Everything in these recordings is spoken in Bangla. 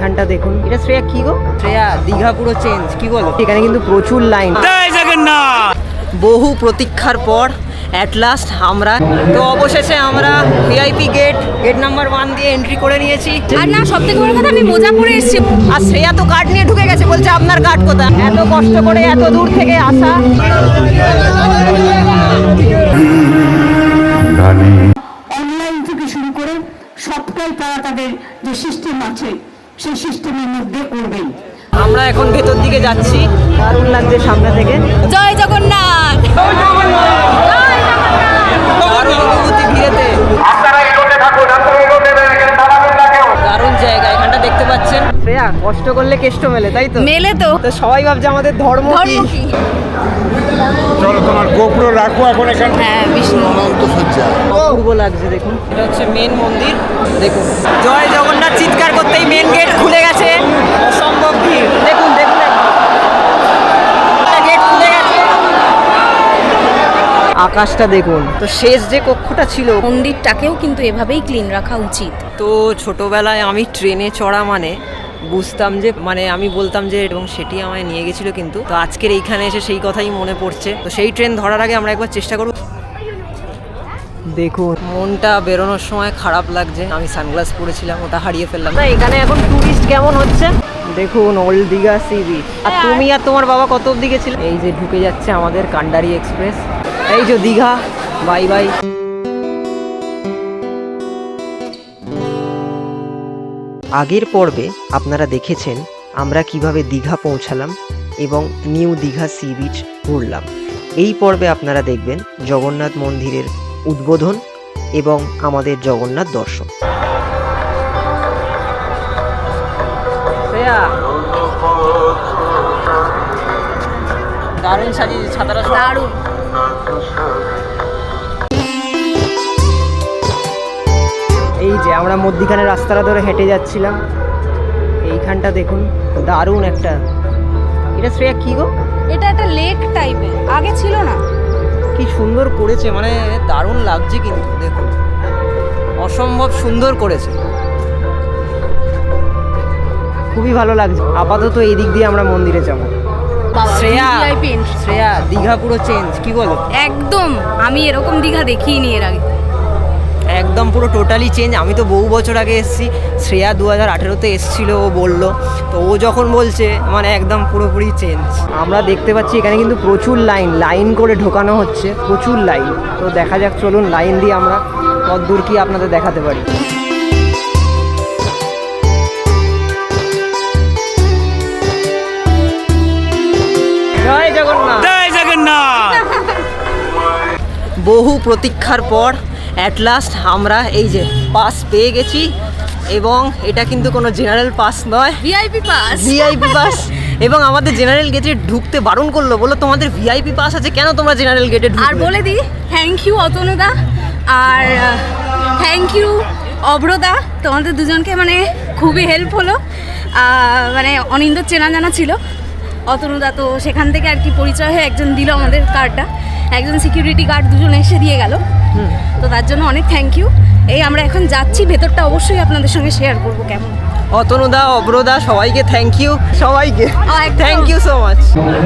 এইখানটা দেখুন, এটা শ্রেয়া কি গো? শ্রেয়া দীঘা পুরো চেঞ্জ, কি বলো? এখানে কিন্তু প্রচুর লাইন, বহু প্রতীক্ষার পর অ্যাট লাস্ট আমরা তো অবশেষে আমরা ভিআইপি গেট নাম্বার 1 দিয়ে এন্ট্রি করে নিয়েছি। আর না, সবথেকে বড় কথা আমি মোজা পরে এসেছি। আর শ্রেয়া তো কার্ড নিয়ে ঢুকে গেছে, বলছে আপনার কার্ড কোথায়? এত কষ্ট করে এত দূর থেকে আসা। অনলাইন থেকে শুরু করে সবটাই তারা তাদের যে সিস্টেম আছে সেই সিস্টেমের মধ্যে করবেন। আমরা এখন ভেতর দিকে যাচ্ছি, দারুণ লাগছে সামনে থেকে। জয় জগন্নাথ, দারুণ অনুভূতি ভিড়েতে, দারুণ জায়গা। এখানটা দেখতে পাচ্ছেন শ্রেয়া, কষ্ট করলে কেষ্ট মেলে, তাই তো? মেলে তো। তো সবাই ভাবছে আমাদের ধর্ম কি। চলো তোমার গোপ্রো রাখো এখন এখানে। হ্যাঁ, বিষ্ণু অপূর্ব লাগছে দেখুন। এটা হচ্ছে মেন মন্দির, দেখুন জয় জগন্নাথ চিৎকার করতেই মেন গেট খুলে গেছে, অসম্ভব ভিড়। দেখুন দেখুন, গেট খুলে গেছে। আকাশটা দেখুন, তো শেষ যে কক্ষটা ছিল, মন্দিরটাকেও কিন্তু এভাবেই ক্লিন রাখা উচিত। তো ছোটবেলায় আমি ট্রেনে চড়া মানে বুঝতাম যে, মানে আমি বলতাম যে, এবং সেটি আমায় নিয়ে গেছিল, কিন্তু তো আজকের এইখানে এসে সেই কথাই মনে পড়ছে। তো সেই ট্রেন ধরার আগে আমরা একবার চেষ্টা করব। দেখুন মনটা বেরোনোর সময় খারাপ লাগছে, আমি সানগ্লাস পরেছিলাম, ওটা হারিয়ে ফেললাম। না এখানে এখন টুরিস্ট কেমন হচ্ছে দেখুন, ওল্ড দীঘা সি বিচ। আর তুমি আর তোমার বাবা কত অবধি গেছিলে? এই যে ঢুকে যাচ্ছে আমাদের কান্ডারি এক্সপ্রেস, এই যে দীঘা, বাই বাই। আগের পর্বে আপনারা দেখেছেন আমরা কিভাবে দীঘা পৌঁছালাম এবং নিউ দীঘা সি বিচ ঘুরলাম। এই পর্বে আপনারা দেখবেন জগন্নাথ মন্দিরের উদ্বোধন এবং আমাদের জগন্নাথ দর্শন। দারুণ সাজিয়েছে, ছাতাটা দারুণ। এই যে আমরা মধ্যিখানে রাস্তাটা ধরে হেঁটে যাচ্ছিলাম, এইখানটা দেখুন দারুণ একটা। এটা শ্রেয়া কি গো? এটা একটা লেক টাইপের, আগে ছিল না। কি সুন্দর করেছে, মানে দারুণ লাগছে কিন্তু দেখুন, অসম্ভব সুন্দর করেছে, খুবই ভালো লাগছে। আপাতত এই দিক দিয়ে আমরা মন্দিরে যাবো। শ্রেয়া, শ্রেয়া দীঘা পুরো চেঞ্জ, কি বলো? একদম, আমি এরকম দীঘা দেখিনি এর আগে। একদম পুরো টোটালি চেঞ্জ। আমি তো বহু বছর আগে এসেছি, শ্রেয়া 2018-তে এসেছিলো, ও বললো, তো ও যখন বলছে মানে একদম পুরোপুরি চেঞ্জ। আমরা দেখতে পাচ্ছি এখানে কিন্তু প্রচুর লাইন করে ঢোকানো হচ্ছে, প্রচুর লাইন। তো দেখা যাক, চলুন লাইন দিয়ে আমরা কতদূর কি আপনাদের দেখাতে পারি। জয় জগন্নাথ, জয় জগন্নাথ। বহু প্রতীক্ষার পর অ্যাট লাস্ট আমরা এই যে পাস পেয়ে গেছি, এবং এটা কিন্তু কোনো জেনারেল পাস নয়, ভিআইপি পাস। VIP pass. এবং আমাদের জেনারেল গেটে ঢুকতে বারণ করলো, বললো তোমাদের ভিআইপি পাস আছে, কেন তোমরা জেনারেল গেটে ঢুকবে? আর বলে দিই, থ্যাংক ইউ অতনুদা, আর থ্যাংক ইউ অভ্রদা, তোমাদের দুজনকে মানে খুবই হেল্প হলো। মানে অনিন্দ চেনা জানা ছিল, অতনুদা তো সেখান থেকে আর কি পরিচয় হয়ে একজন দিল আমাদের কার্ডটা, একজন সিকিউরিটি গার্ড, দুজন এসে দিয়ে গেল। তো তার জন্য অনেক থ্যাংক ইউ। এই আমরা এখন যাচ্ছি, ভেতরটা অবশ্যই আপনাদের সঙ্গে শেয়ার করবো কেমন। অতনুদা, অব্রদা, সবাইকে থ্যাংক ইউ, সবাইকে থ্যাংক ইউ সো মাচ।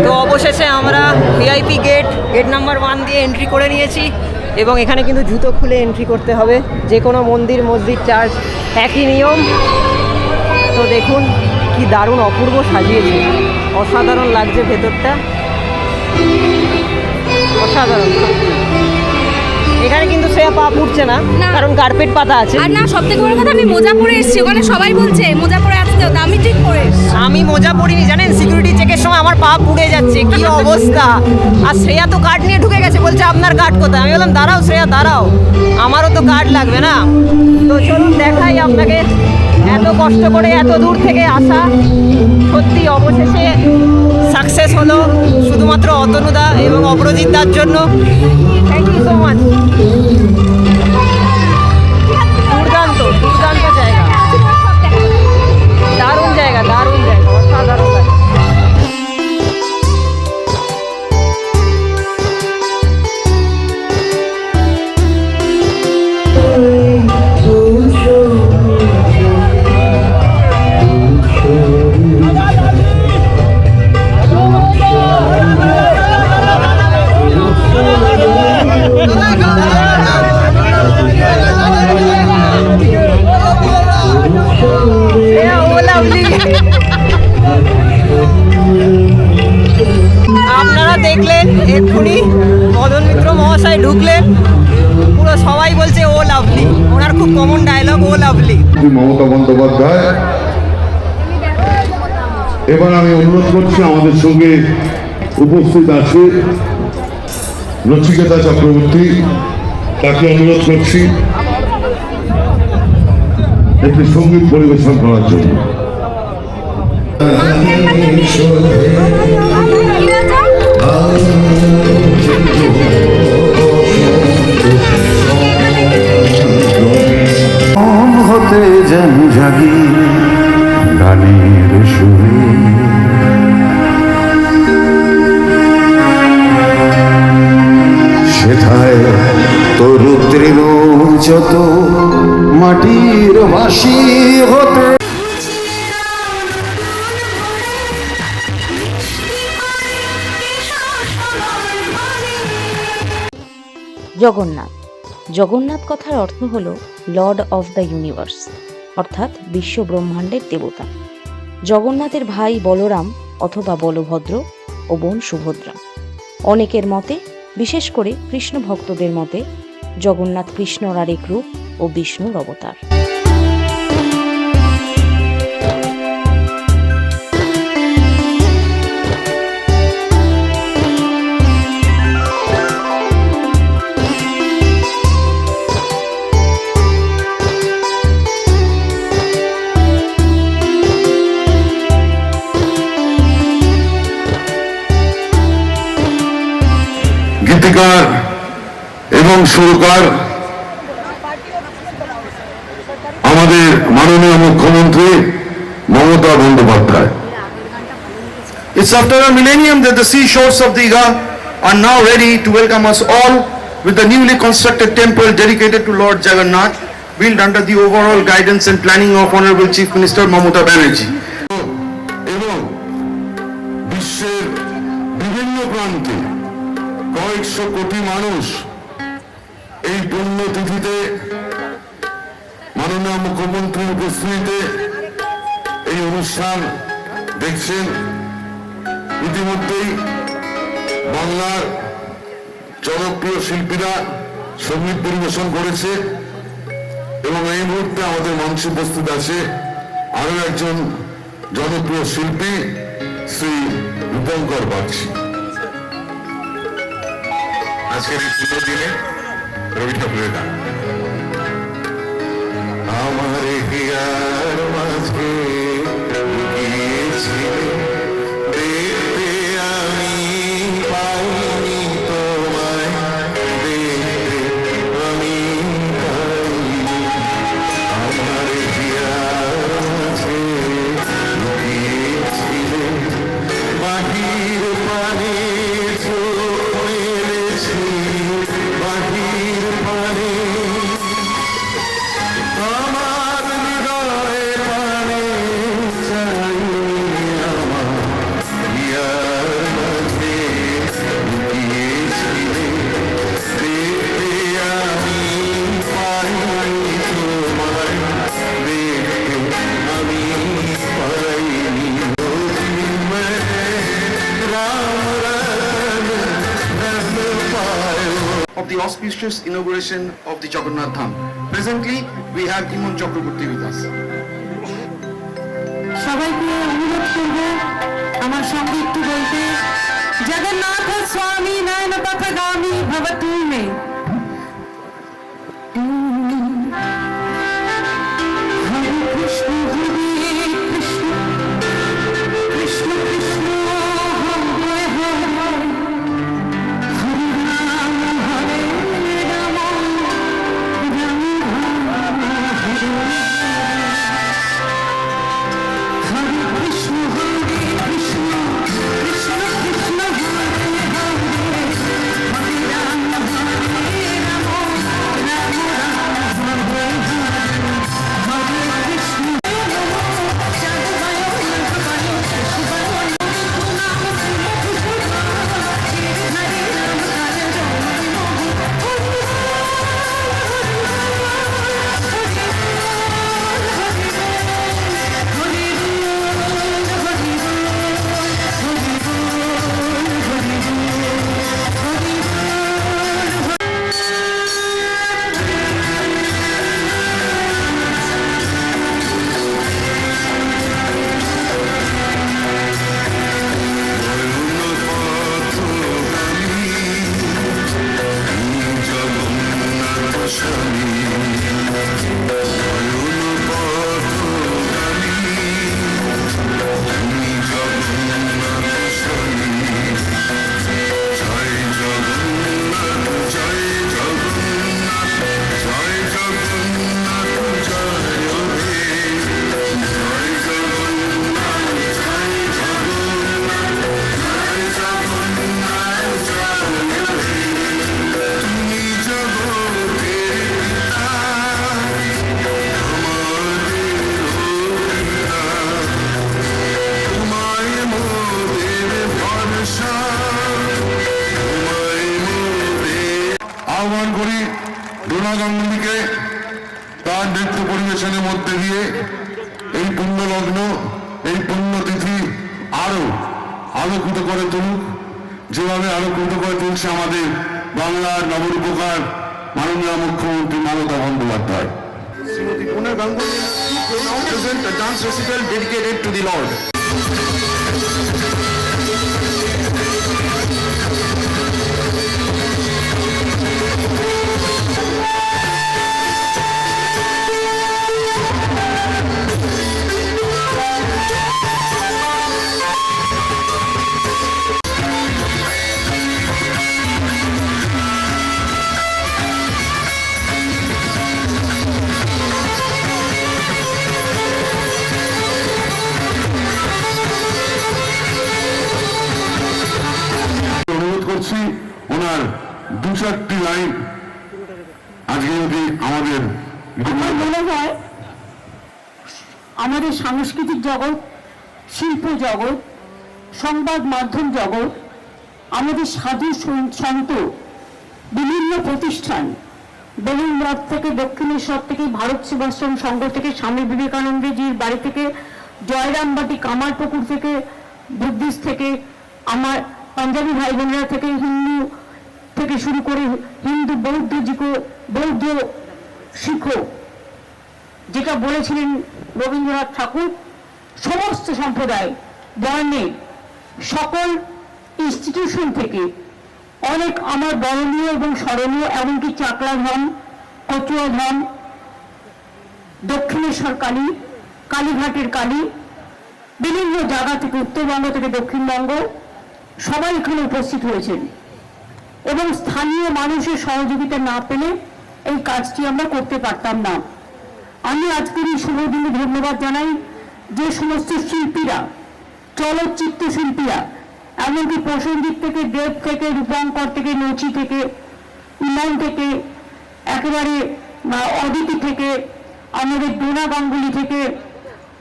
তো অবশেষে আমরা ভিআইপি গেট নাম্বার 1 দিয়ে এন্ট্রি করে নিয়েছি, এবং এখানে কিন্তু জুতো খুলে এন্ট্রি করতে হবে, যে কোনো মন্দির, মসজিদ, চার্চ একই নিয়ম। তো দেখুন কি দারুণ অপূর্ব সাজিয়েছে, অসাধারণ লাগছে ভেতরটা, অসাধারণ। এখানে কিন্তু শ্রেয়া পা পুড়ছে না, কারণ কার্পেট পাতা আছে। আর না, সবথেকে বড় কথা আমি মোজা পরে এসেছি, ওখানে সবাই বলছে মোজা পরে আসতে হতো, আমি ঠিক পরে এসেছি। আমি মোজা পরিনি, জানেন সিকিউরিটি চেকের সময় আমার পা পুড়ে যাচ্ছে, কি অবস্থা। আর শ্রেয়া তো কার্ড নিয়ে ঢুকে গেছে, বলছে আপনার কার্ড কোথায়? আমি বললাম দাঁড়াও শ্রেয়া দাঁড়াও, আমারও তো কার্ড লাগবে না। তো চলুন দেখাই আপনাকে, এত কষ্ট করে এত দূর থেকে আসা সত্যি অবশেষে সাকসেস হলো, শুধুমাত্র অতনুদা এবং অপরাজিৎ দার জন্য। Thank you so much. দুর্দান্ত দুর্দান্ত জায়গা, দারুণ জায়গা, দারুণ জায়গা, অসাধারণ জায়গা। খুব কমন ডায়লগ, ও লাভলি। মমতা বন্দ্যোপাধ্যায়। এবার আমি অনুরোধ করছি, আমাদের সঙ্গে উপস্থিত আছে নচিকেতা চক্রবর্তী, তাকে অনুরোধ করছি একটি সঙ্গীত পরিবেশন করার জন্য। হতে যেন জাগি গানের সুরে, সেথায় তরু তৃণ যত মাটির বাসি হতে। জগন্নাথ। জগন্নাথ কথার অর্থ হল লর্ড অফ দ্য ইউনিভার্স, অর্থাৎ বিশ্ব ব্রহ্মাণ্ডের দেবতা। জগন্নাথের ভাই বলরাম অথবা বলভদ্র ও বোন সুভদ্রা। অনেকের মতে, বিশেষ করে কৃষ্ণ ভক্তদের মতে, জগন্নাথ কৃষ্ণর আরেক রূপ ও বিষ্ণুর অবতার। গীতিকার এবং সুরকার আমাদের মাননীয় মুখ্যমন্ত্রী Mamata Bandyopadhyay. It's after a millennium that the seashores of Digha are now ready to welcome us all with the newly constructed temple dedicated to Lord Jagannath, built under the overall guidance and planning of Honorable Chief Minister Mamata Banerjee. এবং বিশ্বের বিভিন্ন প্রান্তে কয়েকশো কোটি মানুষ এই পুণ্যতিথিতে মাননীয় মুখ্যমন্ত্রীর উপস্থিতিতে এই অনুষ্ঠান দেখছেন। ইতিমধ্যেই বাংলার জনপ্রিয় শিল্পীরা সঙ্গীত পরিবেশন করেছে এবং এই মুহূর্তে আমাদের মঞ্চে উপস্থিত আছে আরো একজন জনপ্রিয় শিল্পী, শ্রী রূপঙ্কর বাগচি। আজকের এই পুজোর দিনে রবি ঠাকুরের গান আমার হিয়ার মাঝে লুকিয়েছিলে, দেখতে আমি পাইনি তোমায়, দেখতে আমি পাইনি। আমার হিয়ার মাঝে লুকিয়েছিলে, বাহির পানে চোখ মেলেছি, বাহির পানে আমার হৃদয়ে পানে চাই, আমার হিয়ার মাঝে লুকিয়েছিলে, দেখতে আমি পাইনি তোমায়, দেখতে আমি পাইনি। Of the auspicious inauguration of the Jagannath Dham. Presently, we have Imon Chakraborty with us. সবাইকে অনুরোধ করব আমার সঙ্গে একটু বলতে, জগন্নাথ স্বামী নয়ন পথগামী ভবতু মে। হরে কৃষ্ণ হরে কৃষ্ণ, কৃষ্ণ কৃষ্ণ হরে হরে, হরে রাম হরে রাম, রাম রাম হরে হরে কৃষ্ণ হরে কৃষ্ণ, কৃষ্ণ কৃষ্ণ হরে হরে, হরে রাম হরে আহ্বান করি ডোনা গাঙ্গুলিকে তার নৃত্য পরিবেশনের মধ্যে দিয়ে এই পুণ্যলগ্ন, এই পুণ্যতিথি আরো আলোকিত করে তুলুক, যেভাবে আলোকিত করে তুলছে আমাদের বাংলার নবরূপকার মাননীয় মুখ্যমন্ত্রী Mamata Bandyopadhyay. Shrimati Dona Ganguly now present a dance recital dedicated to the Lord. অনুরোধ করছি ওনার দু চারটি লাইন আজকে যদি আমাদের আমার মনে হয় আমাদের সাংস্কৃতিক জগৎ, শিল্প জগৎ, সংবাদ মাধ্যম জগৎ, আমাদের সাধু সন্ত, বিভিন্ন প্রতিষ্ঠান, বেলুড়মঠ থেকে, দক্ষিণেশ্বর থেকে, ভারত সেবাশ্রম সংঘ থেকে, স্বামী বিবেকানন্দজির বাড়ি থেকে, জয়রামবাটি কামারপুকুর থেকে, বুদ্ধিস্ট থেকে, আমার পাঞ্জাবি ভাই বোনেরা থেকে, হিন্দু থেকে শুরু করে হিন্দু বৌদ্ধ শিখো, যেটা বলেছিলেন রবীন্দ্রনাথ ঠাকুর, সমস্ত সম্প্রদায়, বর্ণের সকল ইনস্টিটিউশন থেকে অনেক আমার বরণীয় এবং স্মরণীয়, এমনকি চাকলা ধাম, কচুয়া ধাম, দক্ষিণেশ্বর কালী, কালীঘাটের কালী, বিভিন্ন জায়গা থেকে, উত্তরবঙ্গ থেকে দক্ষিণবঙ্গ, সবাই এখানে উপস্থিত হয়েছেন এবং স্থানীয় মানুষের সহযোগিতা না পেলে এই কাজটি আমরা করতে পারতাম না। আমি আজকের এই শুভ দিনে ধন্যবাদ জানাই যে সমস্ত শিল্পীরা, চলচ্চিত্র শিল্পীরা, এমনকি প্রসেনজিৎ থেকে, দেব থেকে, রূপঙ্কর থেকে, নচি থেকে, ইমন থেকে, একেবারে অদিতি থেকে, আমাদের ডোনা গাঙ্গুলি থেকে,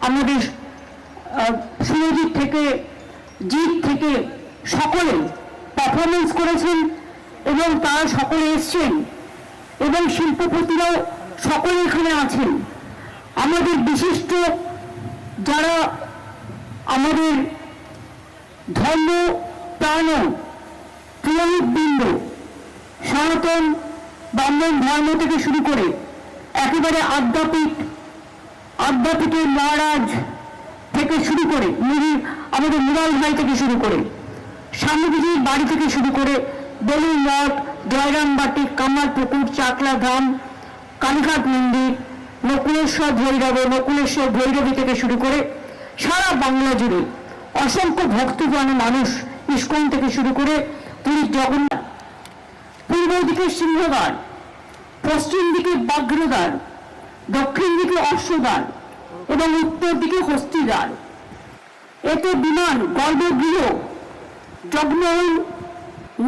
আমাদের সুরজিৎ থেকে, জিৎ থেকে, সকলে পারফরমেন্স করেছেন এবং তারা সকলে এসছেন এবং শিল্পপতিরাও সকলে এখানে আছেন। আমাদের বিশিষ্ট যারা আমাদের ধর্ম প্রাণ পুরোহিতবৃন্দ, সনাতন ব্রাহ্মণ ধর্ম থেকে শুরু করে একেবারে আদ্যাপীঠের মহারাজ থেকে শুরু করে, আমাদের মুরাল ভাই থেকে শুরু করে, স্বামীজির বাড়ি থেকে শুরু করে, বেলুড়মঠ, জয়রামবাটি, কামারপুকুর, চাকলা ধাম, কালীঘাট মন্দির, নকুলেশ্বর ভৈরবী থেকে শুরু করে সারা বাংলা জুড়ে অসংখ্য ভক্তজন মানুষ, ইস্কন থেকে শুরু করে পুরীর জগন্নাথ, পূর্ব দিকে সিংহদ্বার, পশ্চিম দিকে বাগ্রদ্বার, দক্ষিণ দিকে অশ্বদ্বার এবং উত্তর দিকে হস্তিদ্বার। এতে বিমান, গর্ভগৃহ, জগমোহন,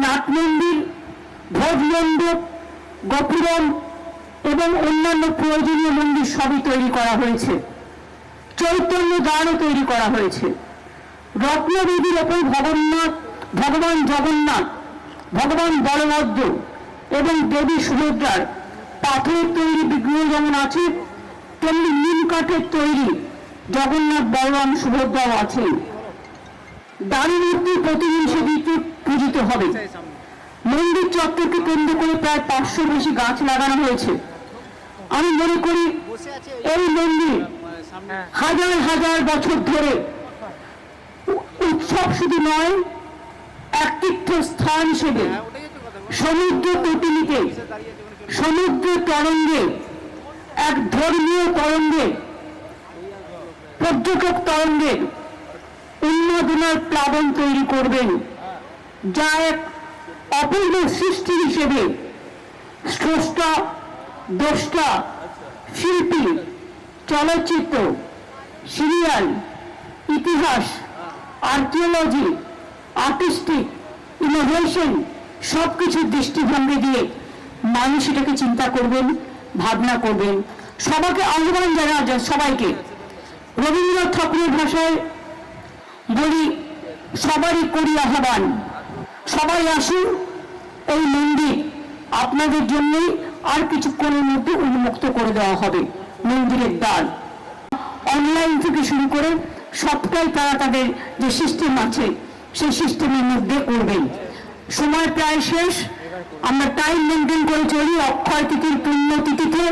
নাট মন্দির, ভোজ মণ্ডপ, গোপুরম এবং অন্যান্য প্রয়োজনীয় মন্দির সবই তৈরি করা হয়েছে। চৈতন্য দ্বারও তৈরি করা হয়েছে। রত্নবেদীর ওপর ভগবান জগন্নাথ, ভগবান বলভদ্র এবং দেবী সুভদ্রার পাথরের তৈরি বিগ্রহ যেমন আছে, তেমনি নিম কাঠের তৈরি জগন্নাথ, বলরাম, সুভদ্রাও আছেন। দারু মূর্তি প্রতিদিন সেদিকে পূজিত হবে। মন্দির চত্বরকে কেন্দ্র করে প্রায় 500 বেশি গাছ লাগানো হয়েছে। আমি মনে করি এই মন্দির হাজার হাজার বছর ধরে উৎসব শুধু নয়, এক তীর্থস্থান হিসেবে সমুদ্র তটিনীতে, সমুদ্র তরঙ্গে এক ধর্মীয় তরঙ্গে, পর্যটক তরঙ্গের উন্মাদনার প্লাবন তৈরি করবেন, যা এক অপূর্ব সৃষ্টি হিসেবে স্রষ্টা, দ্রষ্টা, শিল্পী, চলচ্চিত্র, সিরিয়াল, ইতিহাস, আর্কিওলজি, আর্টিস্টিক, ইনোভেশন সব কিছুর দৃষ্টিভঙ্গি দিয়ে মানুষ এটাকে চিন্তা করবেন, ভাবনা করবেন। সবাইকে আহ্বান জানা যায়, সবাইকে রবীন্দ্রনাথ ঠাকুরের ভাষায় বলি, সবারই করি আহ্বান, সবাই আসুন, এই মন্দির আপনাদের জন্যই আর কিছুক্ষণের মধ্যে উন্মুক্ত করে দেওয়া হবে। মন্দিরের দ্বার অনলাইন থেকে শুরু করে সবটাই তারা তাদের যে সিস্টেম আছে সেই সিস্টেমের মধ্যে করবেন। সময় প্রায় শেষ, আমরা টাইম মেনটেন করে চলি। অক্ষয় তিথির পুণ্যতিথিতে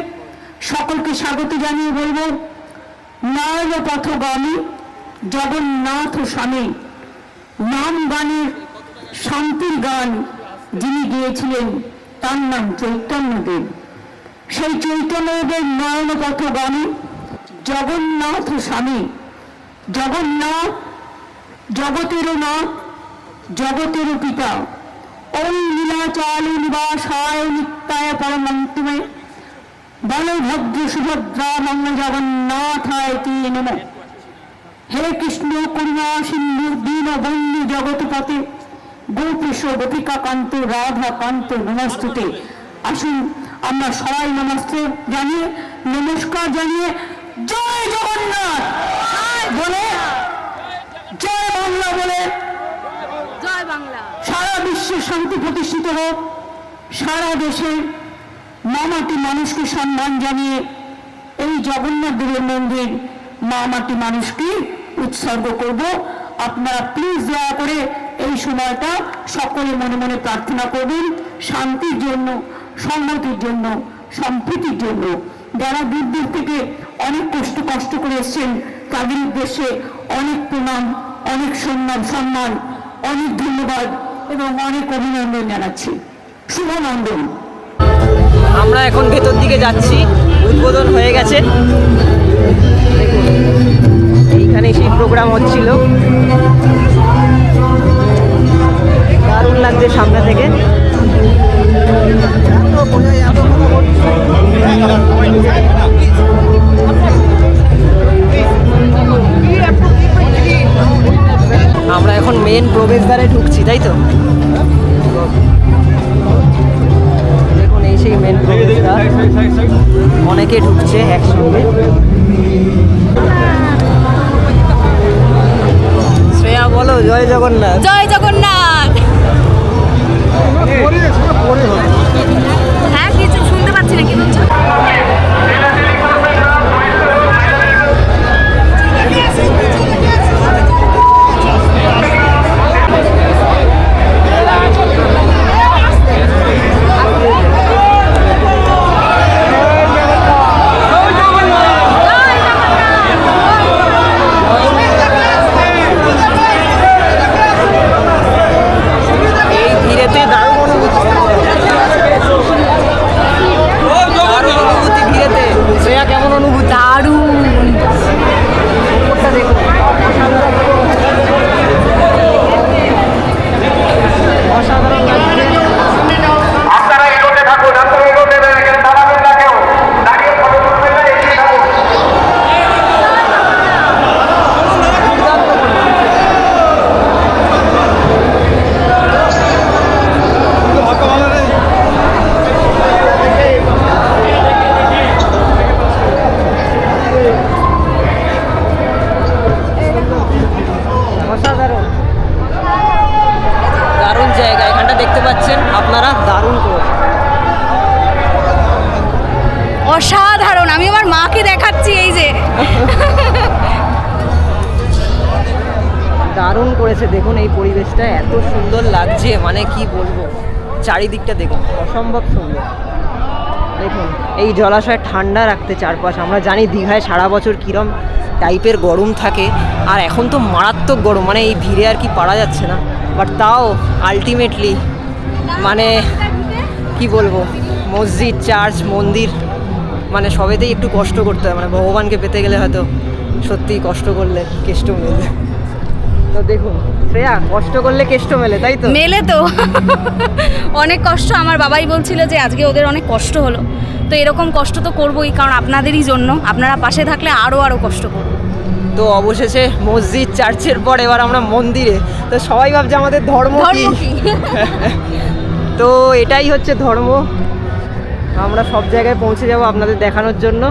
সকলকে স্বাগত জানিয়ে বলবো, নয়ন পথগামী জগন্নাথ স্বামী, নাম গানের শান্তির গান যিনি গিয়েছিলেন তার নাম চৈতন্যদেব। সেই চৈতন্যদেব নয়ন পথগামী জগন্নাথ স্বামী। জগন্নাথ জগতেরও নাথ, জগতেরও পিতা। ওম লীলাচালু নিবাসায় নিত্যায় পরমন্তুমে বলভদ্র সুভদ্রা মঙ্গল জগন্নাথায় তে নমঃ। হে কৃষ্ণ করুণা সিন্ধু দীন বন্ধু জগৎপতে গোপীশ গোপিকা কান্ত রাধা কান্ত নমস্তুতে। আসুন আমরা সবাই নমস্তে জানিয়ে, নমস্কার জানিয়ে জয় জগন্নাথ বলে, জয় বাংলা বলে, জয় বাংলা। সারা বিশ্বে শান্তি প্রতিষ্ঠিত হোক। সারা দেশে মামাটি মানুষকে সম্মান জানিয়ে এই জগন্নাথ দেবের মন্দির মামাটি মানুষকে উৎসর্গ করব। আপনারা প্লিজ দয়া করে এই সময়টা সকলে মনে মনে প্রার্থনা করবেন, শান্তির জন্য, সংহতির জন্য, সম্প্রীতির জন্য। যারা দূর দূর থেকে অনেক কষ্ট করে এসছেন তাদের উদ্দেশ্যে অনেক প্রণাম, অনেক সম্মান, অনেক ধন্যবাদ এবং অনেক অভিনন্দন জানাচ্ছি। শুভনন্দন। আমরা এখন ভেতর দিকে যাচ্ছি, উদ্বোধন হয়ে গেছে। দেখুন, এইখানে সেই প্রোগ্রাম হচ্ছিল, দারুণ লাগছে সামনে থেকে। আমরা এখন মেন প্রবেশদ্বারে ঢুকছি, তাই তো? দেখুন এই সেই মেন প্রবেশদ্বার, অনেকে ঢুকছে একসঙ্গে। শ্রেয়া বলো জয় জগন্নাথ। জয় জগন্নাথ। হ্যাঁ, কিছু শুনতে পাচ্ছি না, কি বলছো? দারুণ জায়গা, এখানটা দেখতে পাচ্ছেন আপনারা, দারুণ করে, অসাধারণ। আমি আমার মাকে দেখাচ্ছি, এই যে দারুণ করেছে। দেখুন এই পরিবেশটা এত সুন্দর লাগছে, মানে কি বলবো, চারিদিকটা দেখুন অসম্ভব সুন্দর। দেখুন এই জলাশয় ঠান্ডা রাখতে চারপাশ। আমরা জানি দীঘায় সারা বছর কীরম টাইপের গরম থাকে, আর এখন তো মারাত্মক গরম, মানে এই ভিড়ে আর কি পারা যাচ্ছে না। বাট তাও আলটিমেটলি মানে কি বলবো, মসজিদ, চার্চ, মন্দির, মানে সবেতেই একটু কষ্ট করতে হয়, মানে ভগবানকে পেতে গেলে হয়তো সত্যিই কষ্ট করলে কেষ্ট মেলে। তো দেখুন শ্রেয়া, কষ্ট করলে কেষ্ট মেলে, তাই তো? মেলে তো অনেক কষ্ট। আমার বাবাই বলছিল যে আজকে ওদের অনেক কষ্ট হলো, তো এরকম কষ্ট তো করবোই, কারণ আপনাদেরই জন্য, আপনারা পাশে থাকলে আরও কষ্ট করবো। তো অবশেষে মসজিদ চার্চের পর এবার আমরা মন্দিরে। তো সবাই ভাবছে আমাদের ধর্ম কি? তো এটাই হচ্ছে ধর্ম। আমরা সব জায়গায় পৌঁছে যাব আপনাদের দেখানোর জন্য,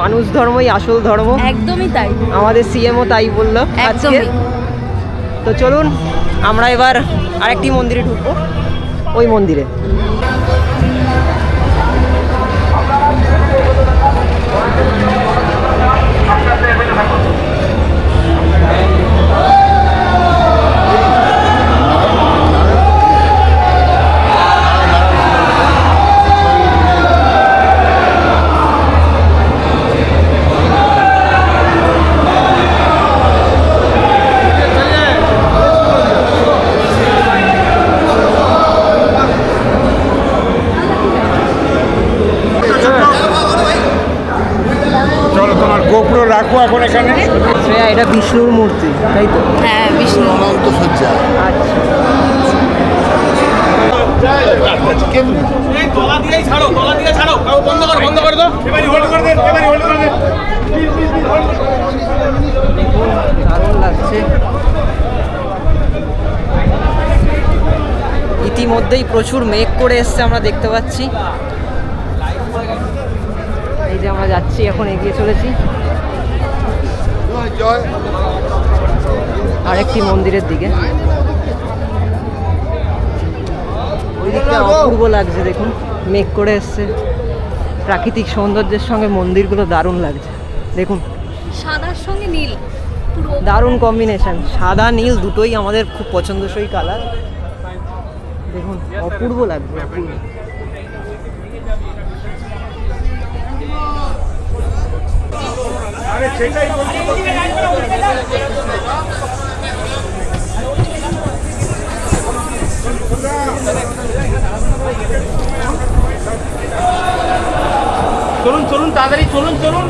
মানুষ ধর্মই আসল ধর্ম। একদমই তাই, আমাদের সিএমও তাই বললো আজকে। একদমই। তো চলুন আমরা এবার আরেকটি মন্দিরে ঢুকবো, ওই মন্দিরে। চলো তোমার গোপ্রো রাখো এখন এখানে। শ্রেয়া, এটা বিষ্ণুর মূর্তি, তাই তো? হ্যাঁ, বিষ্ণু। আচ্ছা, দারুণ লাগছে। ইতিমধ্যেই প্রচুর মেঘ করে এসছে, আমরা দেখতে পাচ্ছি। এই যে আমরা যাচ্ছি, এখন এগিয়ে চলেছি আরেকটি মন্দিরের দিকে। ওই দিকটা অপূর্ব লাগছে, দেখুন মেঘ করে এসছে, প্রাকৃতিক সৌন্দর্যের সঙ্গে মন্দিরগুলো দারুণ লাগছে। দেখুন সাদার সঙ্গে নীল, দারুণ কম্বিনেশন, সাদা নীল দুটোই আমাদের খুব পছন্দসই কালার। দেখুন অপূর্ব লাগবে, অপূর্ব। চলুন চলুন তাড়াতাড়ি চলুন চলুন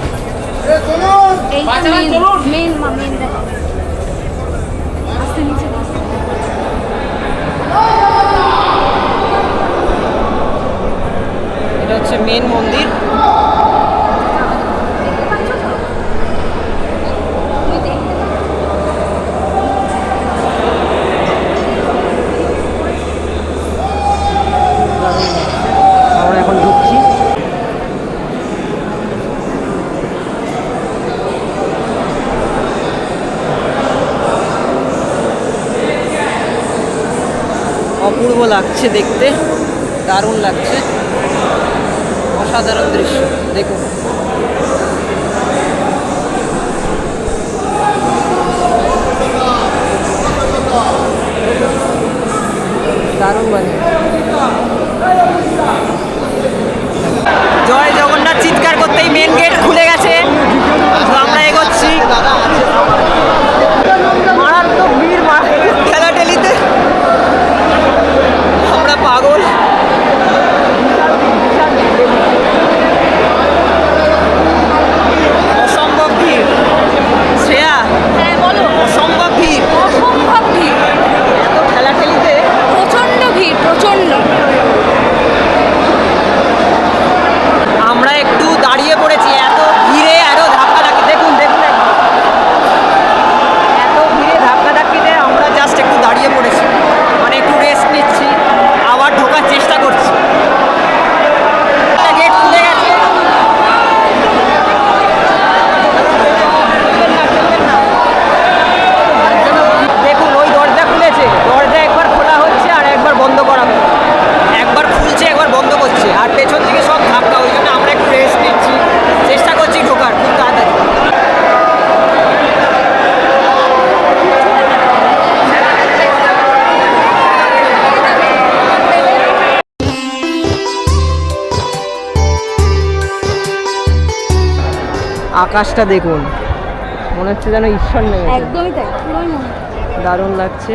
এই বাচ্চারা মেন চলুন। মেন দেখো, আস্তে নিচে বসো। এটা হচ্ছে মেন মন্দির। আমরা এখন ঢুকছি। অপূর্ব লাগছে দেখতে, দারুণ লাগছে, অসাধারণ দৃশ্য। দেখুন দারুণ বাজে। জয় জগন্নাথ চিৎকার করতেই মেন গেট খুলে গেছে, তো আমরা এগোচ্ছি। মারাত্মক ভিড়, মারাত্মক ঠেলাঠেলিতে আমরা পাগল। অসম্ভব ভিড় শ্রেয়া, হ্যাঁ বলো। অসম্ভব ভিড়, অসম্ভব ভিড়, এত ঠেলাঠেলিতে প্রচণ্ড ভিড়, প্রচণ্ড। আমরা একটু দাঁড়িয়ে পড়েছি, এত ভিড়ে এত ধাক্কাধাক্কি। দেখুন দেখুন একবার। এত ভিড়ে ধাক্কাধাক্কিতে আমরা জাস্ট একটু দাঁড়িয়ে পড়েছি, মানে একটু রেস্ট নিচ্ছি, আবার ঢোকার চেষ্টা করছি। গেট খুলে গেছে। দেখুন ওই দরজা খুলেছে, দরজা একবার খোলা হচ্ছে আর একবার বন্ধ করা হচ্ছে, একবার খুলছে একবার বন্ধ করছে, আর পেছন থেকে সব ধাক্কা। ওই জন্য আমরা একটু রেস্ট নিচ্ছি, চেষ্টা করছি ঢোকার খুব তাড়াতাড়ি। আকাশটা দেখুন, মনে হচ্ছে যেন ঈশ্বর নেমেছে, একদমই তাই, পুরোই মনে। দারুণ লাগছে।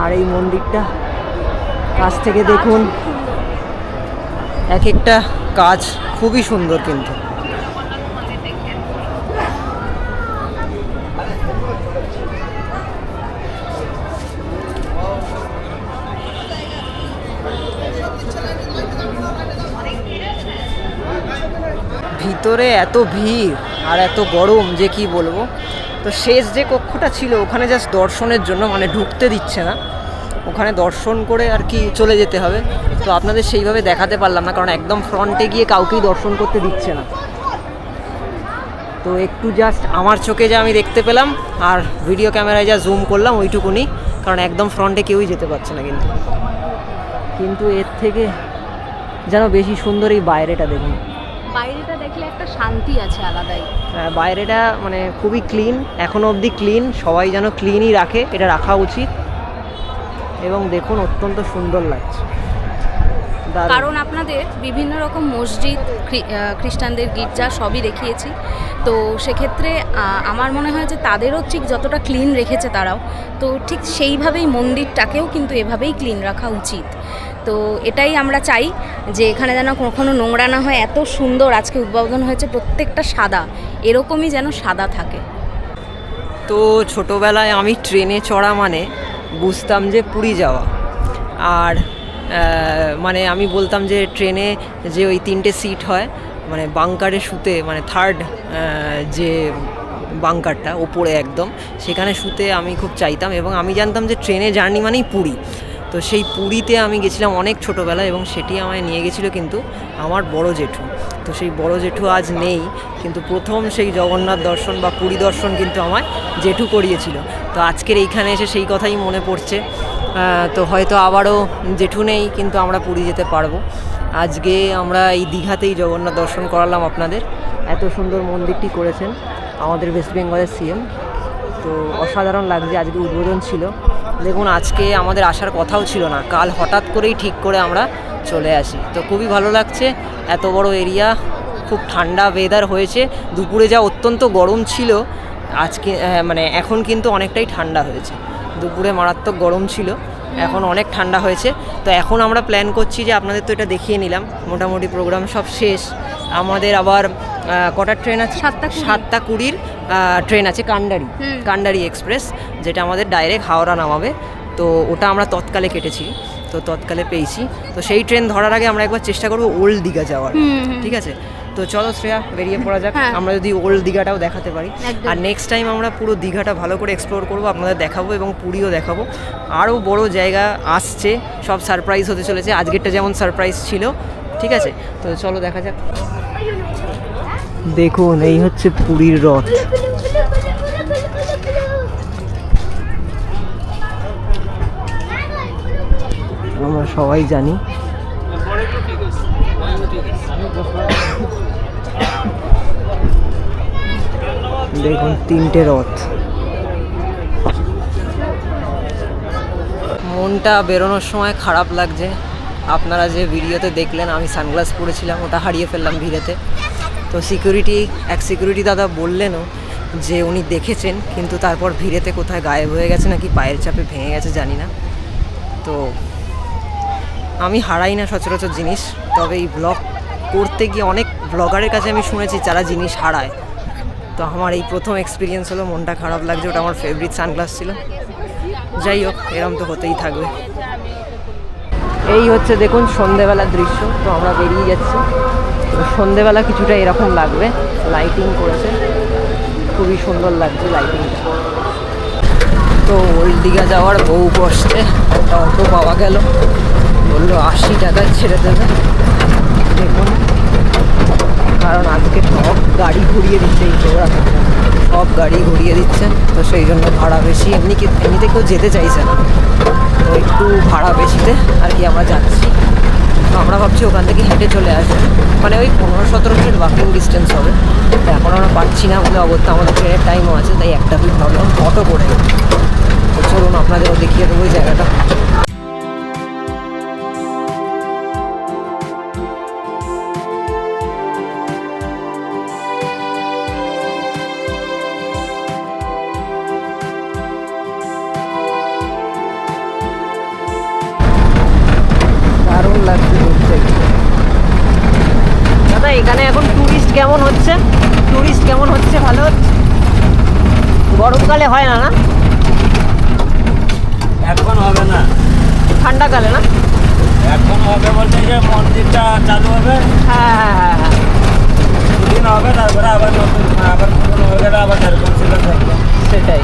আর এই মন্দিরটা কাছ থেকে দেখুন, এক একটা কাজ খুবই সুন্দর কিন্তু। ভিতরে এত ভিড় আর এত গরম যে কি বলবো। তো শেষ যে কক্ষটা ছিল ওখানে জাস্ট দর্শনের জন্য, মানে ঢুকতে দিচ্ছে না, ওখানে দর্শন করে আর কি চলে যেতে হবে। তো আপনাদের সেইভাবে দেখাতে পারলাম না, কারণ একদম ফ্রন্টে গিয়ে কাউকেই দর্শন করতে দিচ্ছে না। তো একটু জাস্ট আমার চোখে যা আমি দেখতে পেলাম আর ভিডিও ক্যামেরায় যা জুম করলাম ওইটুকুনি, কারণ একদম ফ্রন্টে কেউই যেতে পারছে না। কিন্তু এর থেকে যেন বেশি সুন্দর এই বাইরেটা দেখুন। বাইরেটা দেখলে একটা শান্তি আছে আলাদাই। হ্যাঁ, বাইরেটা মানে খুবই ক্লিন, এখনো অবধি ক্লিন, সবাই যেন ক্লিনই রাখে, এটা রাখা উচিত। এবং দেখুন অত্যন্ত সুন্দর লাগছে। কারণ আপনাদের বিভিন্ন রকম মসজিদ, খ্রিস্টানদের গির্জা সবই দেখিয়েছি। তো সেক্ষেত্রে আমার মনে হয় যে তাদেরও ঠিক যতটা ক্লিন রেখেছে তারাও, তো ঠিক সেইভাবেই মন্দিরটাকেও কিন্তু এভাবেই ক্লিন রাখা উচিত। তো এটাই আমরা চাই যে এখানে যেন কখনো নোংরা না হয়। এত সুন্দর আজকে উদ্বোধন হয়েছে, প্রত্যেকটা সাদা, এরকমই যেন সাদা থাকে। তো ছোটোবেলায় আমি ট্রেনে চড়া মানে বুঝতাম যে পুরী যাওয়া, আর মানে আমি বলতাম যে ট্রেনে যে ওই 3টে সিট হয়, মানে বাঙ্কারে শুতে, মানে থার্ড যে বাঙ্কারটা ওপরে একদম, সেখানে শুতে আমি খুব চাইতাম। এবং আমি জানতাম যে ট্রেনে জার্নি মানেই পুরী। তো সেই পুরীতে আমি গেছিলাম অনেক ছোটোবেলায়, এবং সেটি আমায় নিয়ে গেছিলো কিন্তু আমার বড় জেঠু। তো সেই বড় জেঠু আজ নেই, কিন্তু প্রথম সেই জগন্নাথ দর্শন বা পুরী দর্শন কিন্তু আমায় জেঠু করিয়েছিল। তো আজকের এইখানে এসে সেই কথাই মনে পড়ছে। তো হয়তো আবারও জেঠু নেই, কিন্তু আমরা পুরী যেতে পারবো। আজকে আমরা এই দীঘাতেই জগন্নাথ দর্শন করালাম আপনাদের। এত সুন্দর মন্দিরটি করেছেন আমাদের ওয়েস্ট বেঙ্গলের সিএম। তো অসাধারণ লাগছে, আজকে উদ্বোধন ছিল। দেখুন আজকে আমাদের আসার কথাও ছিল না, কাল হঠাৎ করেই ঠিক করে আমরা চলে আসি। তো খুবই ভালো লাগছে, এত বড় এরিয়া, খুব ঠান্ডা ওয়েদার হয়েছে। দুপুরে যা অত্যন্ত গরম ছিল আজকে, মানে এখন কিন্তু অনেকটাই ঠান্ডা হয়েছে। দুপুরে মারাত্মক গরম ছিল, এখন অনেক ঠান্ডা হয়েছে। তো এখন আমরা প্ল্যান করছি যে আপনাদের তো এটা দেখিয়ে নিলাম, মোটামুটি প্রোগ্রাম সব শেষ। আমাদের আবার কটার ট্রেন আছে? 7:20 ট্রেন আছে, কান্ডারি এক্সপ্রেস, যেটা আমাদের ডাইরেক্ট হাওড়া নামাবে। তো ওটা আমরা তৎকালে কেটেছি, তো তৎকালে পেয়েছি। তো সেই ট্রেন ধরার আগে আমরা একবার চেষ্টা করবো ওল্ড দীঘা যাওয়ার। ঠিক আছে, তো চলো শ্রেয়া বেরিয়ে পড়া যাক। আমরা যদি ওল্ড দীঘাটাও দেখাতে পারি, আর নেক্সট টাইম আমরা পুরো দীঘাটা ভালো করে এক্সপ্লোর করবো, আপনাদের দেখাবো এবং পুরীও দেখাবো। আরও বড় জায়গা আসছে, সব সারপ্রাইজ হতে চলেছে। আজকেরটা যেমন সারপ্রাইজ ছিল, ঠিক আছে। তো চলো দেখা যাক। দেখুন এই হচ্ছে পুরীর রথ। আমরা সবাই জানি দেখুন 3টে রথ। মনটা বেরোনোর সময় খারাপ লাগছে। আপনারা যে ভিডিওতে দেখলেন আমি সানগ্লাস পরেছিলাম, ওটা হারিয়ে ফেললাম ভিড়েতে। তো এক সিকিউরিটি দাদা বললেনও যে উনি দেখেছেন, কিন্তু তারপর ভিড়েতে কোথায় গায়েব হয়ে গেছে, নাকি পায়ের চাপে ভেঙে গেছে জানি না। তো আমি হারাই না সচরাচর জিনিস, তবে এই ব্লগ করতে গিয়ে অনেক ব্লগারের কাছে আমি শুনেছি যারা জিনিস হারায়। তো আমার এই প্রথম এক্সপিরিয়েন্স হলো, মনটা খারাপ লাগছে। ওটা আমার ফেভারিট সানগ্লাস ছিল। যাই হোক, এরম তো হতেই থাকবে। এই হচ্ছে দেখুন সন্ধেবেলার দৃশ্য। তো আমরা বেরিয়ে যাচ্ছি। তো সন্ধেবেলা কিছুটা এরকম লাগবে, লাইটিং করেছে, খুবই সুন্দর লাগছে লাইটিংটা। তো ওল্ড দীঘা যাওয়ার বহু কষ্টে একটা অটো পাওয়া গেল, বললো 80 টাকায় ছেড়ে দেবে। দেখুন, কারণ আজকে সব গাড়ি ঘুরিয়ে দিচ্ছে, এই চৌড়া থেকে সব গাড়ি ঘুরিয়ে দিচ্ছে। তো সেই জন্য ভাড়া বেশি, এমনিতে কেউ যেতে চাইছে না, তো একটু ভাড়া বেশিতে আর কি আমরা যাচ্ছি। তো আমরা ভাবছি ওখান থেকে হেঁটে চলে আসবো, মানে ওই 15-17 মিনিট ওয়াকিং ডিস্টেন্স হবে। তো এখন আমরা পাচ্ছি না বলে অবস্থা, আমাদের ট্রেনের টাইমও আছে, তাই একটা দিন ভাবলাম অটো করে। তো চলুন আপনাদেরও দেখিয়ে দেবো ওই জায়গাটা। দারুণ লাগছে দেখতে। এখানে এখন টুরিস্ট কেমন হচ্ছে ভালো হচ্ছে? গরমকালে হয় না, না এখন হবে না, ঠান্ডাকালে না? এখন হবে বলতে যে মন্দিরটা চালু হবে, হ্যাঁ হ্যাঁ হ্যাঁ হ্যাঁ দুদিন হবে, তারপরে আবার নতুন আবার পুরনো হয়ে গেলে আবার যেরকম ছিল থাকবে। সেটাই।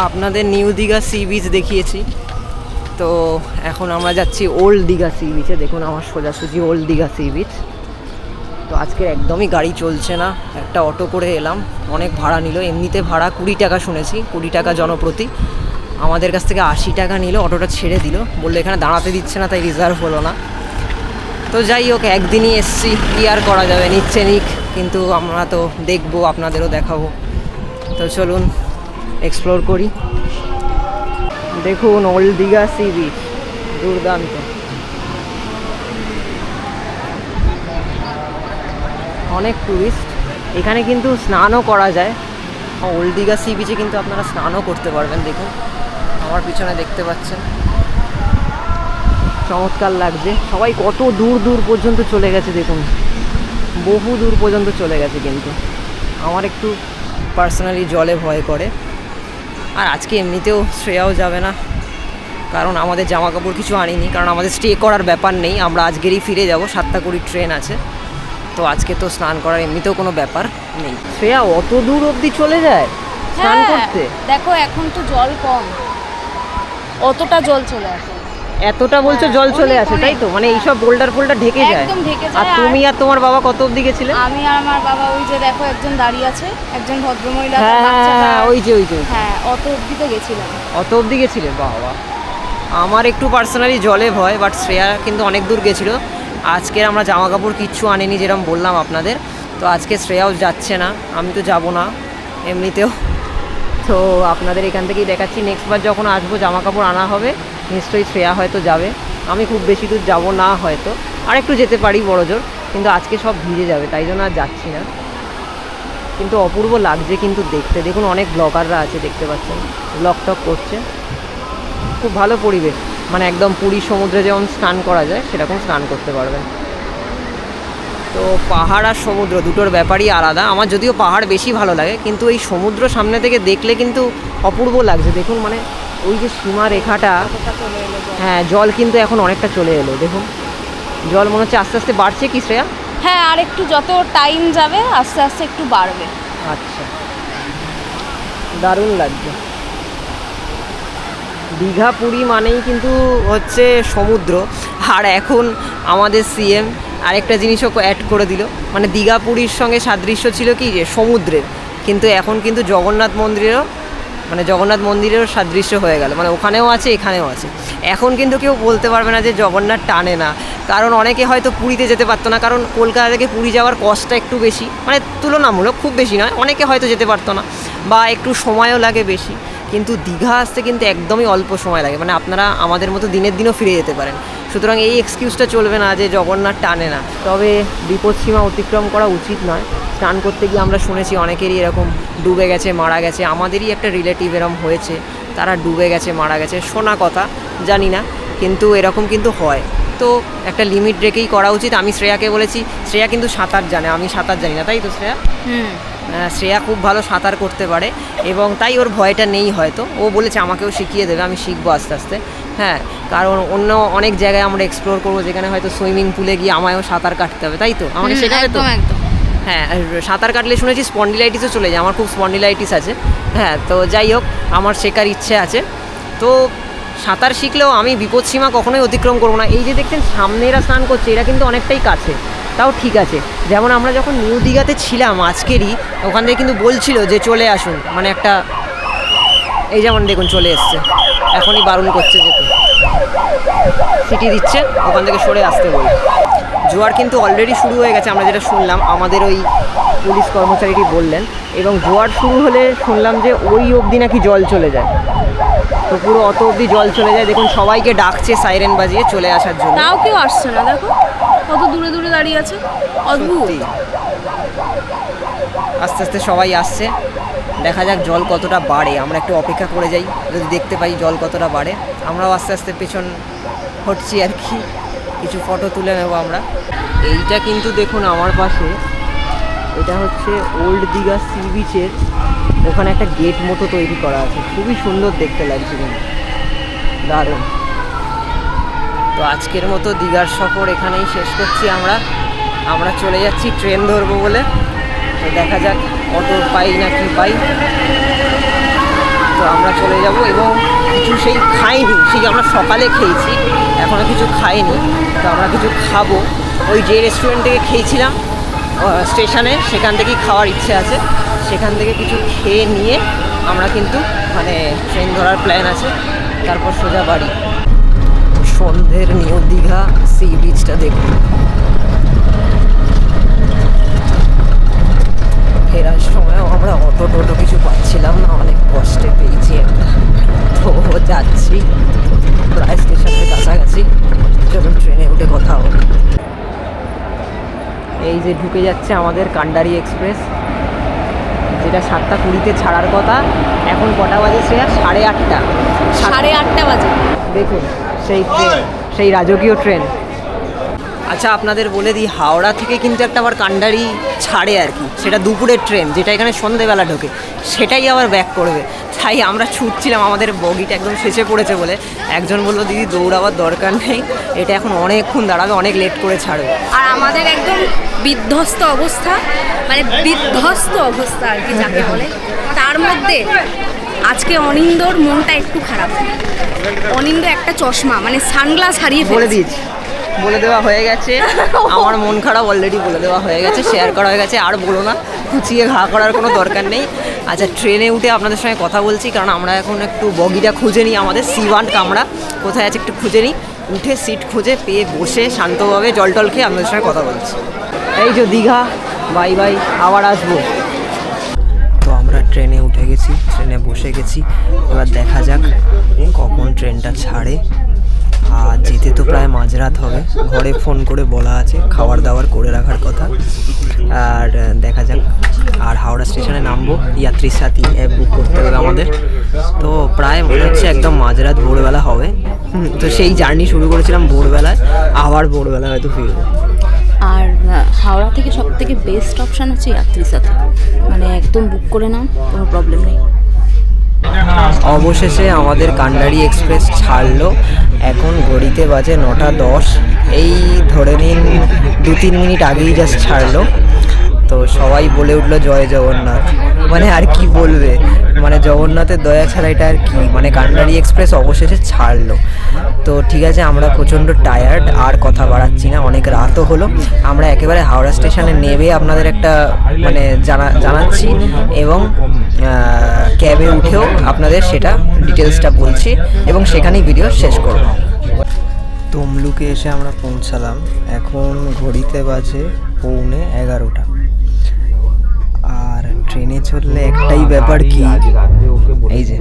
আপনাদের নিউ দীঘা সি বিচ দেখিয়েছি, তো এখন আমরা যাচ্ছি ওল্ড দীঘা সি বিচে। দেখুন আমার সোজাসুজি ওল্ড দীঘা সি বিচ। তো আজকে একদমই গাড়ি চলছে না, একটা অটো করে এলাম, অনেক ভাড়া নিল। এমনিতে ভাড়া 20 টাকা শুনেছি, 20 টাকা জনপ্রতি। আমাদের কাছ থেকে 80 টাকা নিল, অটোটা ছেড়ে দিল, বললো এখানে দাঁড়াতে দিচ্ছে না, তাই রিজার্ভ হলো না। তো যাই হোক, একদিনই এসছি, কি আর করা যাবে, নিচ্ছে নিক, কিন্তু আমরা তো দেখবো, আপনাদেরও দেখাবো। তো চলুন এক্সপ্লোর করি। দেখুন ওল্ড দীঘা সি বিচ, দুর্দান্ত। অনেক টুরিস্ট এখানে, কিন্তু স্নানও করা যায়। ওল্ড দীঘা সি বিচে কিন্তু আপনারা স্নানও করতে পারবেন। দেখুন আমার পিছনে দেখতে পাচ্ছেন, চমৎকার লাগছে। সবাই কত দূর দূর পর্যন্ত চলে গেছে, দেখুন বহু দূর পর্যন্ত চলে গেছে। কিন্তু আমার একটু পার্সোনালি জলে ভয় করে। আর আজকে এমনিতেও শ্রেয়াও যাবে না, কারণ আমাদের জামা কাপড় কিছু আনিনি, কারণ আমাদের স্টে করার ব্যাপার নেই, আমরা আজকেরই ফিরে যাব, 7:20 ট্রেন আছে। তো আজকে তো স্নান করার এমনিতেও কোনো ব্যাপার নেই। শ্রেয়া অত দূর অবধি চলে যায় স্নান করতে? দেখো এখন তো জল কম, অতটা জল চলে আসে। এতটা বলছো জল চলে আসে, তাই তো? মানে এইসব বোল্ডার ফোল্ডার ঢেকে যায়? একদম ঢেকে যায়। আর তুমি আর তোমার বাবা কত অবধি গেছিলে? আমি আর আমার বাবা, ওই যে দেখো একজন দাঁড়িয়ে আছে, একজন ভদ্রমহিলা, তার হ্যাঁ বাচ্চাটা, হ্যাঁ, ওই যে হ্যাঁ অত অবধি তো গেছিলাম। অত অবধি গেছিলে? বাবা, আমার একটু পার্সোনালি জলে ভয়, বাট শ্রেয়া কিন্তু অনেক দূর গেছিলো। আজকে আমরা জামা কাপড় কিচ্ছু আনিনি, যেরকম বললাম আপনাদের। তো আজকে শ্রেয়াও যাচ্ছে না, আমি তো যাব না এমনিতেও। তো আপনাদের এখান থেকেই দেখাচ্ছি, নেক্সট বার যখন আসবো জামা কাপড় আনা হবে, নিশ্চয়ই শ্রেয়া হয়তো যাবে। আমি খুব বেশি দূর যাব না, হয়তো আর একটু যেতে পারি বড় জোর, কিন্তু আজকে সব ভিজে যাবে, তাই জন্য আর যাচ্ছি না। কিন্তু অপূর্ব লাগছে কিন্তু দেখতে। দেখুন অনেক ব্লগাররা আছে, দেখতে পাচ্ছেন, ব্লগ টক করছে। খুব ভালো পরিবেশ, মানে একদম পুরী সমুদ্রে যেমন স্নান করা যায় সেরকম স্নান করতে পারবেন। তো পাহাড় আর সমুদ্র দুটোর ব্যাপারই আলাদা। আমার যদিও পাহাড় বেশি ভালো লাগে, কিন্তু এই সমুদ্র সামনে থেকে দেখলে কিন্তু অপূর্ব লাগছে। দেখুন মানে ওই যে সীমা রেখাটা, হ্যাঁ জল কিন্তু এখন অনেকটা চলে এলো। দেখুন জল মনে হচ্ছে আস্তে আস্তে বাড়ছে, কি শ্রেয়া? হ্যাঁ, আর একটু যত টাইম যাবে আস্তে আস্তে একটু বাড়বে। আচ্ছা, দারুণ লাগছে। দীঘা পুরী মানেই কিন্তু হচ্ছে সমুদ্র। আর এখন আমাদের সিএম আরেকটা জিনিসও অ্যাড করে দিল, মানে দীঘা পুরীর সঙ্গে সাদৃশ্য ছিল কি যে সমুদ্রের, কিন্তু এখন কিন্তু জগন্নাথ মন্দিরেরও সাদৃশ্য হয়ে গেল, মানে ওখানেও আছে এখানেও আছে। এখন কিন্তু কেউ বলতে পারবে না যে জগন্নাথ টানে না, কারণ অনেকে হয়তো পুরীতে যেতে পারতো না, কারণ কলকাতা থেকে পুরী যাওয়ার কস্টটা একটু বেশি, মানে তুলনামূলক, খুব বেশি নয়, অনেকে হয়তো যেতে পারতো না, বা একটু সময়ও লাগে বেশি। কিন্তু দীঘা আসতে কিন্তু একদমই অল্প সময় লাগে, মানে আপনারা আমাদের মতো দিনের দিনও ফিরে যেতে পারেন। সুতরাং এই এক্সকিউজটা চলবে না যে জগন্নাথ টানে না। তবে বিপদসীমা অতিক্রম করা উচিত নয়। স্নান করতে গিয়ে আমরা শুনেছি অনেকেরই এরকম ডুবে গেছে, মারা গেছে। আমাদেরই একটা রিলেটিভ এরকম হয়েছে, তারা ডুবে গেছে, মারা গেছে, শোনা কথা, জানি না, কিন্তু এরকম কিন্তু হয়। তো একটা লিমিট রেখেই করা উচিত। আমি শ্রেয়াকে বলেছি, শ্রেয়া কিন্তু সাঁতার জানে, আমি সাঁতার জানি না, তাই তো শ্রেয়া? শ্রেয়া খুব ভালো সাঁতার করতে পারে, এবং তাই ওর ভয়টা নেই হয়তো। ও বলেছে আমাকেও শিখিয়ে দেবে, আমি শিখবো আস্তে আস্তে। হ্যাঁ, কারণ অন্য অনেক জায়গায় আমরা এক্সপ্লোর করবো, যেখানে হয়তো সুইমিং পুলে গিয়ে আমায়ও সাঁতার কাটতে হবে, তাই তো? আমাকে শেখাবে তো? হ্যাঁ, সাঁতার কাটলে শুনেছি স্পন্ডিলাইটিসও চলে যায়, আমার খুব স্পন্ডিলাইটিস আছে। হ্যাঁ, তো যাই হোক, আমার শেখার ইচ্ছে আছে। তো সাঁতার শিখলেও আমি বিপদসীমা কখনোই অতিক্রম করবো না। এই যে দেখছেন সামনে এরা স্নান করছে, এরা কিন্তু অনেকটাই কাছে, তাও ঠিক আছে। যেমন আমরা যখন নিউ দীঘাতে ছিলাম আজকেরই, ওখান থেকে কিন্তু বলছিল যে চলে আসুন, মানে একটা, এই যেমন দেখুন চলে এসছে, এখনই বারণ করছে যেতে, সিটি দিচ্ছে, ওখান থেকে সরে আসতে বলি। জোয়ার কিন্তু অলরেডি শুরু হয়ে গেছে, আমরা যেটা শুনলাম, আমাদের ওই পুলিশ কর্মচারীটি বললেন। এবং জোয়ার শুরু হলে শুনলাম যে ওই অবধি নাকি জল চলে যায়, তো পুরো অত অবধি জল চলে যায়। দেখুন সবাইকে ডাকছে সাইরেন বাজিয়ে চলে আসার জন্য, তাও কেউ আসছে না। দেখো কত দূরে দূরে দাঁড়িয়ে আছে, অদ্ভুত। আস্তে আস্তে সবাই আসছে, দেখা যাক জল কতটা বাড়ে, আমরা একটু অপেক্ষা করে যাই, যদি দেখতে পাই জল কতটা বাড়ে আমরাও আস্তে আস্তে পেছন হটছি আর কি, কিছু ফটো তুলে নেব আমরা। এইটা কিন্তু দেখুন আমার পাশে, এটা হচ্ছে ওল্ড দীঘা সি বিচের ওখানে একটা গেট মতো তৈরি করা আছে, খুবই সুন্দর দেখতে লাগছে কিন্তু, দারুণ। তো আজকের মতো দীঘার সফর এখানেই শেষ করছি আমরা চলে যাচ্ছি ট্রেন ধরবো বলে। তো দেখা যাক অটো পাই না কি পাই, তো আমরা চলে যাব। এবং কিছু সেই খাইনি, সেই আমরা সকালে খেয়েছি, এখনও কিছু খাইনি, তো আমরা কিছু খাবো। ওই যে রেস্টুরেন্ট থেকে খেয়েছিলাম স্টেশনে, সেখান থেকেই খাওয়ার ইচ্ছে আছে, সেখান থেকে কিছু খেয়ে নিয়ে আমরা কিন্তু মানে ট্রেন ধরার প্ল্যান আছে, তারপর সোজা বাড়ি। সন্ধ্যের নিউ দীঘা সি বিচটা দেখুন। ফেরার সময়ও আমরা অটো টোটো কিছু পাচ্ছিলাম না, অনেক কষ্টে পেয়েছি একটা, তো যাচ্ছি প্রায় স্টেশনের কাছাকাছি। চলুন ট্রেনে উঠে কথা হবে। এই যে ঢুকে যাচ্ছে আমাদের কান্ডারি এক্সপ্রেস, যেটা 7:20 ছাড়ার কথা, এখন কটা বাজে শ্রেয়া? 8:30। 8:30 বাজে। দেখুন সেই ট্রেন, সেই রাজকীয় ট্রেন। আচ্ছা আপনাদের বলে দিই, হাওড়া থেকে কিন্তু একটা আবার কান্ডারি ছাড়ে আর কি, সেটা দুপুরের ট্রেন, যেটা এখানে সন্ধেবেলা ঢোকে, সেটাই আবার ব্যাক করবে। তাই আমরা ছুটছিলাম, আমাদের বগিটা একদম শেষে পড়েছে বলে একজন বললো দিদি দৌড়াবার দরকার নেই, এটা এখন অনেকক্ষণ দাঁড়াবে, অনেক লেট করে ছাড়বে। আর আমাদের একদম বিধ্বস্ত অবস্থা, মানে বিধ্বস্ত অবস্থা আর কি যাকে বলে। তার মধ্যে আজকে অনিন্দর মনটা একটু খারাপ। অনিন্দ একটা চশমা মানে সানগ্লাস হারিয়ে বলে দিয়েছি, বলে দেওয়া হয়ে গেছে, আমার মন খারাপ অলরেডি বলে দেওয়া হয়ে গেছে, শেয়ার করা হয়ে গেছে, আর বলো না, খুঁচিয়ে ঘা করার কোনো দরকার নেই। আচ্ছা ট্রেনে উঠে আপনাদের সঙ্গে কথা বলছি, কারণ আমরা এখন একটু বগিটা খুঁজে নিই, আমাদের C1 কামরা কোথায় আছে একটু খুঁজে নিই, উঠে সিট খুঁজে পেয়ে বসে শান্তভাবে জল টল খেয়ে আপনাদের সঙ্গে কথা বলছি। এই যে দীঘা, বাই বাই, আবার আসবো। তো আমরা ট্রেনে উঠে গেছি, ট্রেনে বসে গেছি, এবার দেখা যাক কখন ট্রেনটা ছাড়ে। আর যেতে তো প্রায় মাঝরাত হবে, ঘরে ফোন করে বলা আছে খাবার দাবার করে রাখার কথা, আর দেখা যাক। আর হাওড়া স্টেশনে নামবো, যাত্রীর সাথী অ্যাপ বুক করতে হবে আমাদের। তো প্রায় মনে হচ্ছে একদম মাঝরাত ভোরবেলা হবে, তো সেই জার্নি শুরু করেছিলাম ভোরবেলায়, আবার ভোরবেলা হয়তো ফিরবো। আর হাওড়া থেকে সব থেকে বেস্ট অপশান হচ্ছে যাত্রীর সাথে, মানে একদম বুক করে নাও, কোনো প্রবলেম নেই। অবশেষে আমাদের কান্ডারি এক্সপ্রেস ছাড়লো, এখন ঘড়িতে বাজে 9:10, এই ধরে নিন 2-3 মিনিট আগেই জাস্ট ছাড়লো। তো সবাই বলে উঠলো জয় জগন্নাথ, মানে আর কি বলবে, মানে জগন্নাথের দয়া ছাড়া এটা আর কি, মানে কান্ডারি এক্সপ্রেস অবশেষে ছাড়লো। তো ঠিক আছে, আমরা প্রচণ্ড টায়ার্ড, আর কথা বাড়াচ্ছি না, অনেক রাতও হলো, আমরা একেবারে হাওড়া স্টেশনে নেমে আপনাদের একটা মানে জানাচ্ছি, এবং ক্যাবে উঠেও আপনাদের সেটা ডিটেলসটা বলছি, এবং সেখানেই ভিডিও শেষ করব। তমলুকে এসে আমরা পৌঁছালাম, এখন ঘড়িতে বাজে 11:15। আর ট্রেনে চললে একটাই ব্যাপার কি, এই যে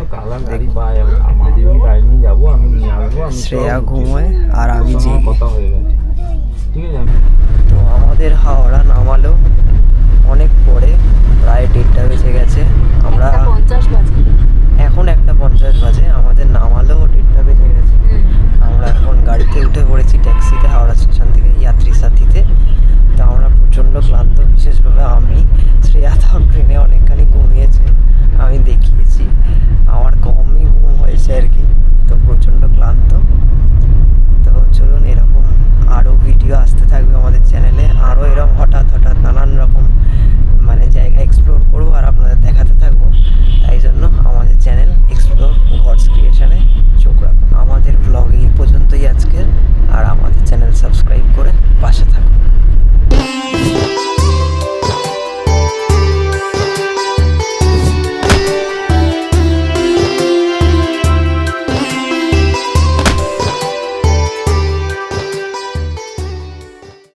শ্রেয়া ঘুমোয় আর আমি যে, তো আমাদের হাওড়া নামালো অনেক পরে, প্রায় 1:30 বেজে গেছে, আমরা এখন 1:50 বাজে, আমাদের নামালো